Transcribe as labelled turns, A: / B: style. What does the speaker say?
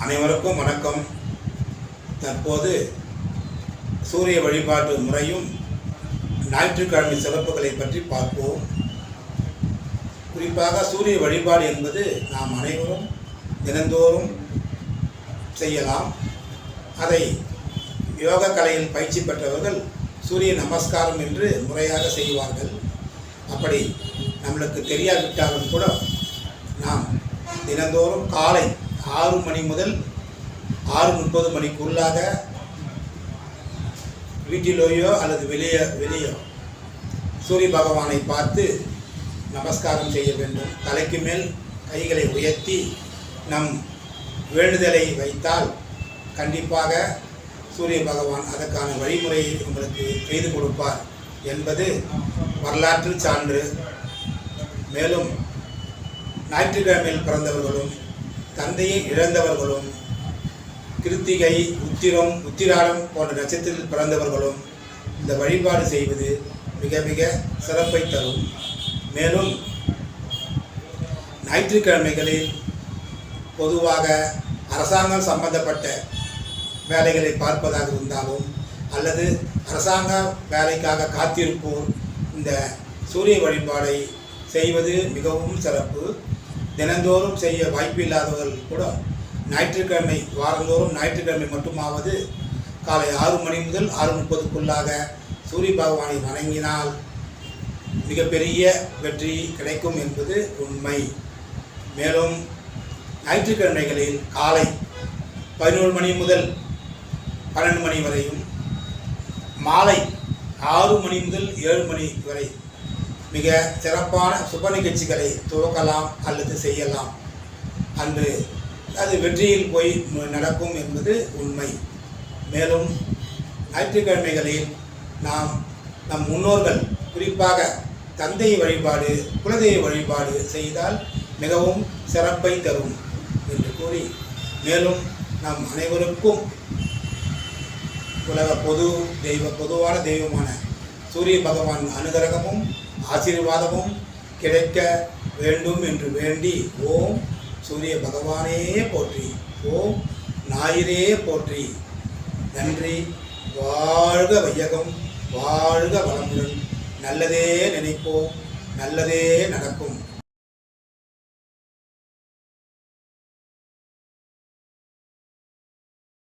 A: அனைவருக்கும் வணக்கம். தற்போது சூரிய வழிபாட்டு முறையும் ஞாயிற்றுக்கிழமை சிறப்புகளை பற்றி பார்ப்போம். குறிப்பாக சூரிய வழிபாடு என்பது நாம் அனைவரும் தினந்தோறும் செய்யலாம். அதை யோக கலையில் பயிற்சி பெற்றவர்கள் சூரிய நமஸ்காரம் என்று முறையாக செய்வார்கள். அப்படி நம்மளுக்கு தெரியாவிட்டாலும் கூட நாம் தினந்தோறும் காலை 6 மணி முதல் 6:30 மணிக்குள்ளாக வீட்டிலேயோ அல்லது வெளியோ சூரிய பகவானை பார்த்து நமஸ்காரம் செய்ய வேண்டும். தலைக்கு மேல் கைகளை உயர்த்தி நம் வேண்டுதலை வைத்தால் கண்டிப்பாக சூரிய பகவான் அதற்கான வழிமுறையை உங்களுக்கு செய்து கொடுப்பார் என்பது வரலாற்று சான்று. மேலும் ஞாயிற்றுக்கிழமையில் பிறந்தவர்களும் தந்தையை இழந்தவர்களும் கிருத்திகை, உத்திரம், உத்திராடம் போன்ற நட்சத்திரத்தில் பிறந்தவர்களும் இந்த வழிபாடு செய்வது மிக மிக சிறப்பை தரும். மேலும் ஞாயிற்றுக்கிழமைகளில் பொதுவாக அரசாங்கம் சம்பந்தப்பட்ட வேலைகளை பார்ப்பதாக இருந்தாலும் அல்லது அரசாங்க வேலைக்காக காத்திருப்போர் இந்த சூரிய வழிபாடை செய்வது மிகவும் சிறப்பு. தினந்தோறும் செய்ய வாய்ப்பு இல்லாதவர்கள் கூட ஞாயிற்றுக்கிழமை வாரந்தோறும் ஞாயிற்றுக்கிழமை மட்டுமாவது காலை 6 மணி முதல் 6:30க்குள்ளாக சூரிய பகவானை வணங்கினால் மிகப்பெரிய வெற்றி கிடைக்கும் என்பது உண்மை. மேலும் ஞாயிற்றுக்கிழமைகளில் காலை 11 மணி முதல் 12 மணி வரையும், மாலை 6 மணி முதல் 7 மணி வரை மிக சிறப்பான சுப நிகழ்ச்சிகளை துவக்கலாம் அல்லது செய்யலாம். அன்று அது வெற்றியில் போய் நடக்கும் என்பது உண்மை. மேலும் ஞாயிற்றுக்கிழமைகளில் நம் முன்னோர்கள் குறிப்பாக தந்தை வழிபாடு, குலதெய்வ வழிபாடு செய்தால் மிகவும் சிறப்பை தரும் என்று கூறி, மேலும் நம் அனைவருக்கும் உலக பொதுவான தெய்வமான சூரிய பகவான் அனுகிரகமும் ஆசீர்வாதமும் கிடைக்க வேண்டும் என்று வேண்டி, ஓம் சூரிய பகவானே போற்றி, ஓம் ஞாயிறே போற்றி. நன்றி. வாழ்க வையகம், வாழ்க வளமுடன். நல்லதே நினைப்போம், நல்லதே நடக்கும்.